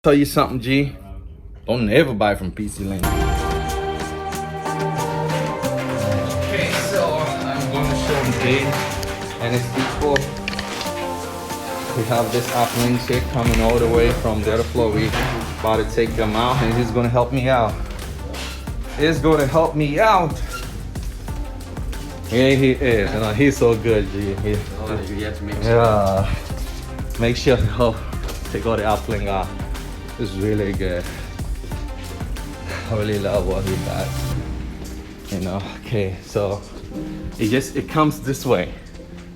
Tell you something, G. Don't ever buy from PC Lane. Okay, so I'm going to show them G and his people. We have this uplink here coming all the way from the other floor. We about to take them out, and he's going to help me out. He's going to help me out. Yeah, he is. You know, he's so good, G. You have to make sure. Yeah. Make sure to help take all the uplink off. It's really good. I really love what he got. You know. Okay, so it comes this way.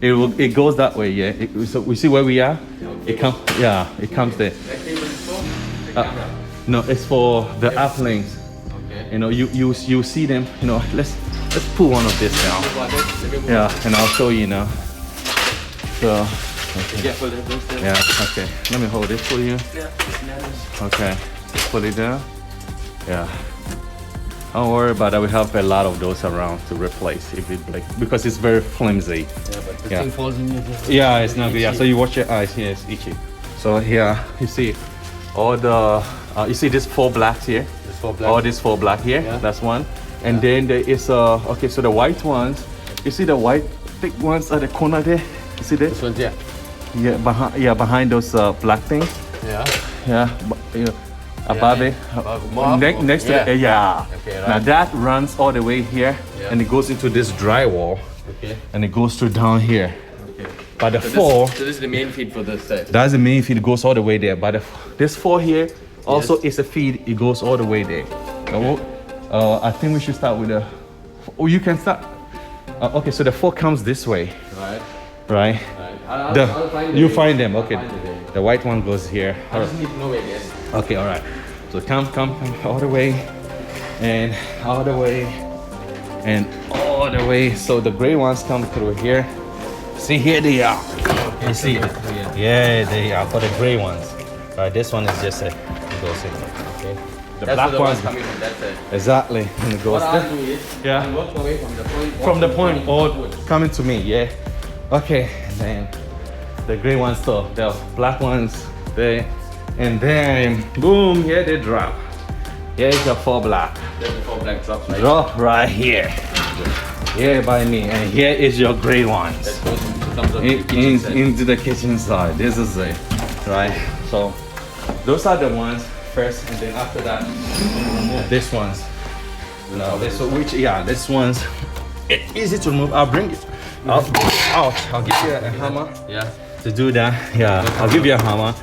It goes that way. Yeah. So we see where we are. It comes. Yeah. It comes there. That cable is for the camera. No, it's for the uplinks. Okay. You know, you see them. You know, let's pull one of this down. Yeah, and I'll show you now. So. Okay. Careful, those there. Yeah. Okay. Let me hold it for you. Yeah. Okay. Put it down. Yeah. Don't worry about that. We have a lot of those around to replace if it breaks because it's very flimsy. Yeah, but the Yeah. thing falls in your. Yeah, it's not good. Yeah. So you watch your eyes. Here, it's itchy. So here you see all the you see these 4 blacks here. This 4 black. All these 4 black here. Yeah. That's one. And then there is okay. So the white ones. You see the white thick ones at the corner there. You see that? This one's yeah. Behind those black things. Yeah. Yeah, you know, above it. More Next to it. Yeah. Okay, right. Now that runs all the way here, Yeah. and it goes into this drywall, Okay. and it goes through down here. Okay. But the So 4, this is the main feed for the set. that's the main feed. It goes all the way there. But this 4 here also is a feed. It goes all the way there. I think we should start with the. Oh, you can start. Okay, so the 4 comes this way, Right. right? I'll find You the way. find them. Okay. I'll find the way. The white one goes here. I just need to know where it is. Okay, all right. So come all the way, and all the way, and all the way. So the gray ones come through here. See, here they are. Okay, You see? Yeah, they are for the gray ones. All right, this one is just it goes in. Okay. The That's black the ones. coming from that side. Exactly, and it goes What I'll there. do is Yeah. I'll walk away from the point. From the point, all forward. coming to me. Yeah. Okay, and then the gray ones, so the black ones, there, and then boom, here they drop. Here's the 4 black. Then the 4 black drops right. Drop right here. Here by me, and here is your gray ones. That goes comes on the kitchen side. Into the kitchen side. This is it, right? So those are the ones first, and then after that, remove this ones. No, this this one's easy to remove. I'll bring it out. I'll give you a hammer Yeah. to do that. Yeah, I'll give you a hammer.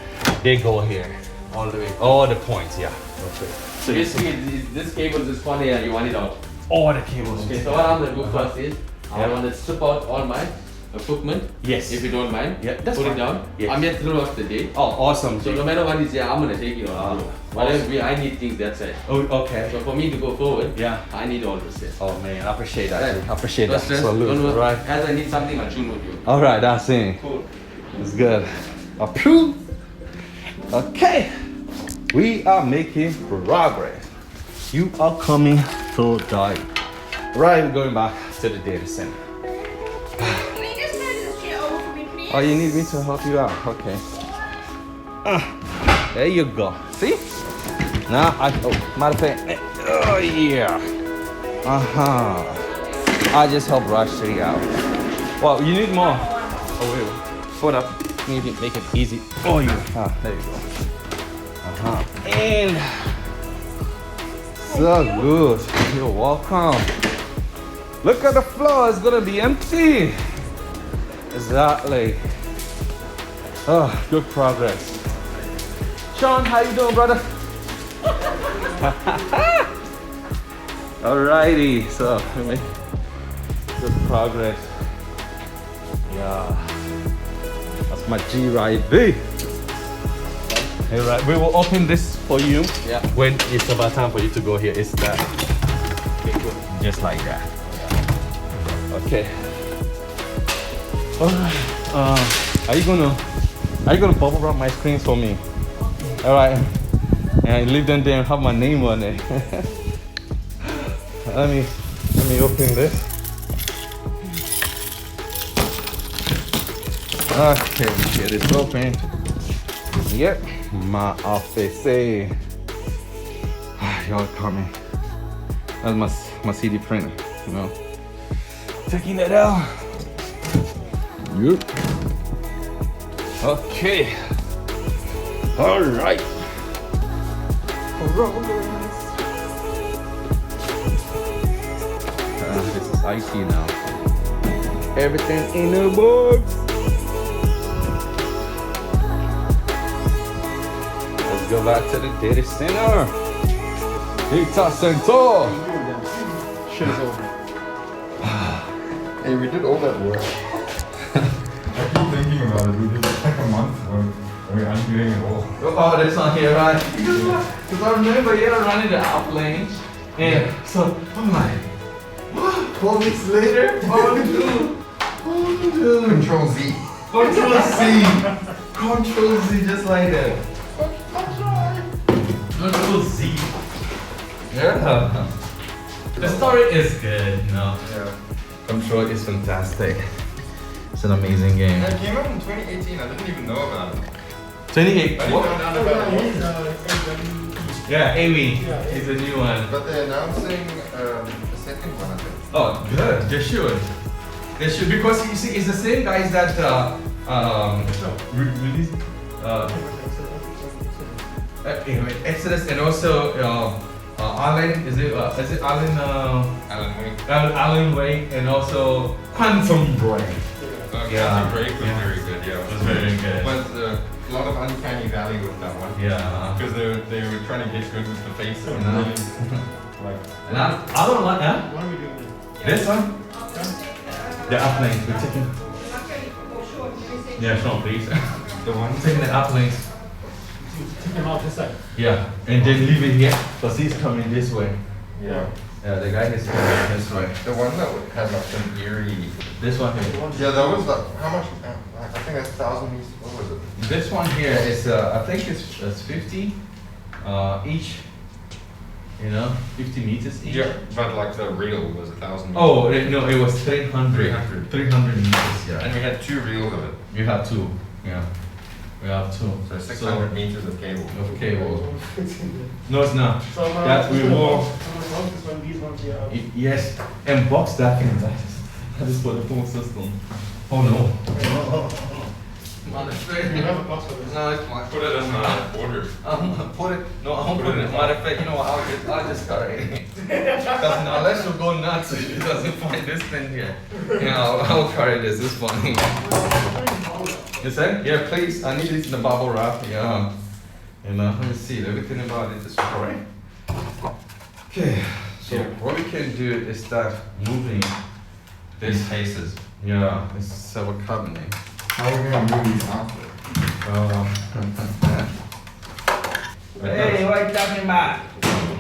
They go here, All the way. all the points. Yeah. Okay. So basically, this cable is funny and you want it out. All the cables. Okay, so what I'm gonna do first is I Yeah. want to strip out all my equipment. Yes. If you don't mind. Yeah, that's Put fine. it down. Yeah. I'm here throughout the day. Oh, awesome. So no matter what is there, I'm gonna take it on. Whatever I need things that side. Oh, okay. So for me to go forward, Yeah. I need all this here. Oh man, I appreciate that. Right. I appreciate No that. stress. Salute. Don't worry. Right. As I need something, I'll tune with you. All right, that's it. Cool. It's good. Approve. Okay, we are making progress. You are coming to die. Right, we're going back to the data center. Can you just move this chair over for me, please? Oh, you need me to help you out? Okay. There you go. See? Now matter of fact, oh yeah. I just help rush you out. Well, you need more. Oh wait, foot up. Maybe make it easy. Oh yeah. There you go. And so good. You're welcome. Look at the floor. It's gonna be empty. Exactly. Oh, good progress. Sean, how you doing, brother? Alrighty, so good progress. Yeah, that's my G right B. All right, we will open this for you. Yeah. When it's about time for you to go here. It's that, Okay, cool. just like that. Okay. Are you gonna bubble wrap my screens for me? All right. And leave them there and have my name on it. let me open this. Okay, get this open. Yep. my office. Y'all coming. That's my CD printer, you know. Taking that out. Yep. Okay. All right. This is icy now. Everything in the box. Let's go back to the data center. Data center. Shit is over. Hey, we did all that work. I keep thinking about it. We did like a month when we aren't doing it all. Oh, that's not here, right? Because I remember you running the uplanes. And so I'm like, what? 4 weeks later? Oh, dude. Control Z. Control Z. Control Z, just like that. Control Z. Yeah. The story is good, you know. Yeah. Control is fantastic. It's an amazing game. It came out in 2018. I didn't even know about it. 28. I What? found out about it. Yeah, Amy. It's a new one. But they're announcing the second one, I think. Oh, good. They should. They should, because you see, it's the same guys that released anyway, Exodus and also Alan. Is it Alan? Alan Wake. Alan Wake and also Quantum Break. Yeah. Quantum Break was Yeah. very good. Yeah, It was very good. But a lot of uncanny valley with that one. Yeah. Because they were trying to get good with the faces. And Yeah. really, like, And I don't like that. What are we doing? This one. The uplanes. We're taking. Yeah, Sean, please. the one. Taking the uplanes. Take them out this side. Yeah, and then leave it here. Because he's coming this way. Yeah. Yeah, the guy is coming this way. The one that had like some eerie. This one here. Yeah, that was like, how much? I think that's 1,000 meters. What was it? This one here is, I think it's 50 each. You know, 50 meters each. Yeah, but like the reel was 1,000 meters. Oh, no, it was 300. 300. 300 meters, yeah. And we had 2 reels of it. You have two, yeah. We have two. So 600 meters of cable. Of cable. No, it's not. So That we will. this one, these ones here. Yes, and box that in that. That is for the full system. Oh no. You have a box for this. No, it's fine. Put it in order. Put it. No, I'm putting it. Matter of fact, you know what? I'll just carry it. Because now unless you go nuts if it doesn't find this thing here. Yeah, I'll carry this. It's funny. You said? Yeah, please. I need it in the bubble wrap. Yeah. You know, let me see. Everything about it is correct. Okay. So what we can do is start moving These faces. Yeah, it's our cabinet. How are we gonna move these out? Hey, what are you talking about?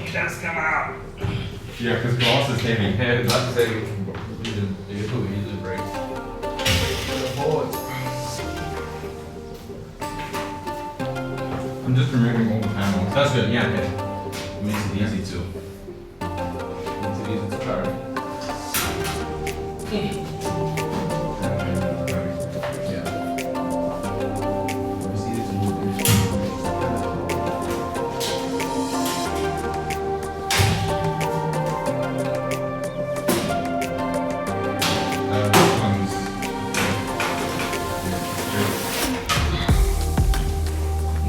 You just come out. Yeah, because glass is heavy. Yeah, that's a easy break. I'm just removing all the panels. That's good, yeah. It makes it easy to. Makes it easy to carry. Yeah. It's easy to move it. This one's.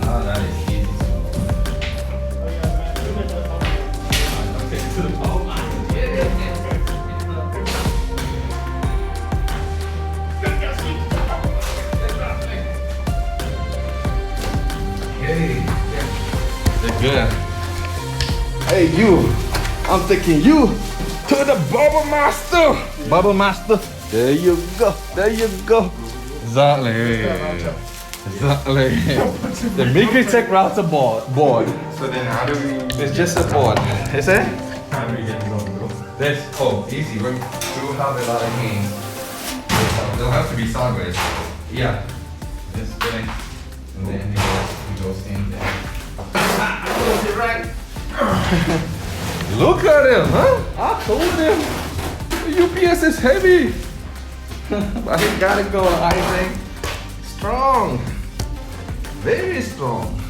No, that is easy to. Okay, to the power line. They're good. Hey, you. I'm taking you to the Bubble Master. Bubble Master. There you go. There you go. Exactly. Exactly. The Microtech router board. So then how do we? It's just a board. Is it? How do we get these on the middle? This. Oh, easy. We have a lot of games. They'll have to be sideways. Yeah. This thing. And then it goes in there. Was it right? Look at him, huh? I told him. The UPS is heavy. But he gotta go, I think. Strong. Very strong.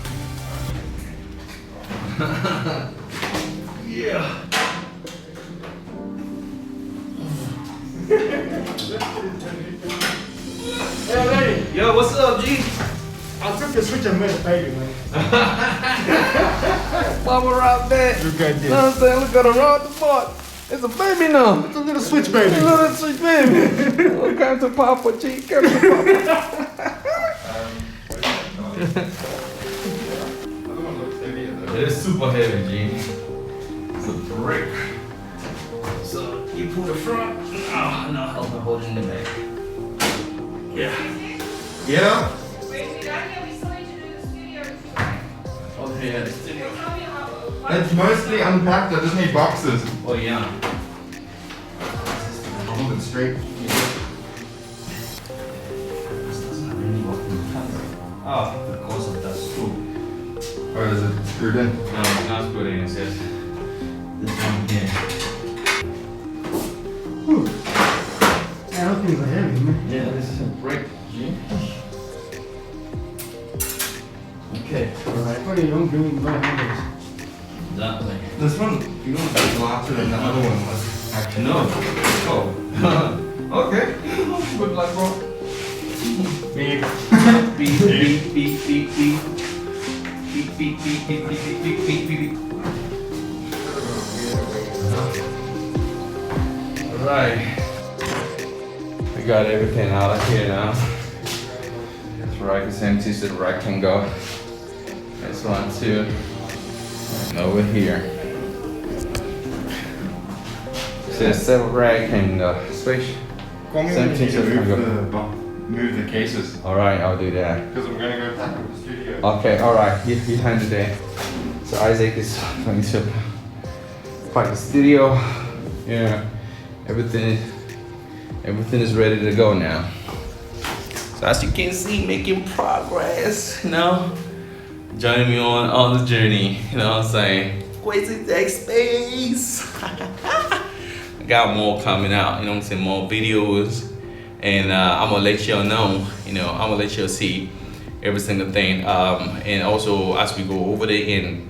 Yeah. Hey, lady, Yo, what's up, G? I took the switch and made a baby, man. Mama rock that. Look at You know what I'm saying? Look at her rock the board. It's a baby now. It's a little switch baby. It's a little sweet baby. Oh, come to Papa, G. Come to Papa. It is super heavy, G. It's a brick. So you pull the front. Oh, no, help me hold it in the back. Yeah. Yeah? Wait, we got here, we still need to do the studio too, right? Okay, yeah, the studio. Tell me how. It's mostly unpacked, I just need boxes. Oh, yeah. I'll move it straight. This doesn't really work in the camera. Oh, because of that screw. Or is it screwed in? No, it's not screwed in, it's just this one here. Yeah, those things are heavy, man. Yeah, this is a brick, G. Okay, alright. Funny, you don't give me my handles. That way. This one feels larger than the other one was actually. No. Oh. Okay. Good luck, bro. Beep. Beep, beep, beep, beep, beep. Beep, beep, beep, beep, beep, beep, beep, beep, beep. Alright. We got everything out of here now. This rack is empty, so the rack can go. This one too. And over here. So the separate rack and switch. Call me Same when you need to thing, so move the cases. Alright, I'll do that. Because I'm gonna go pack up the studio. Okay, alright, you handle that. So Isaac is going to pack the studio. Yeah, everything is ready to go now. So as you can see, making progress, you know. Joining me on the journey, you know what I'm saying? Crazy tech space. I got more coming out, you know what I'm saying? More videos. And I'm gonna let y'all know, you know, I'm gonna let y'all see every single thing. And also as we go over there and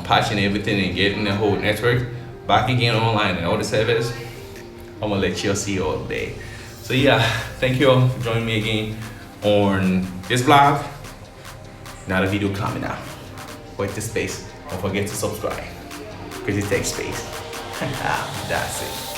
patching everything and getting the whole network back again online and all the service, I'm gonna let y'all see all day. So yeah, thank you all for joining me again on this vlog. Another video coming out. Wait this space. Don't forget to subscribe. Crazy Tech Space. That's it.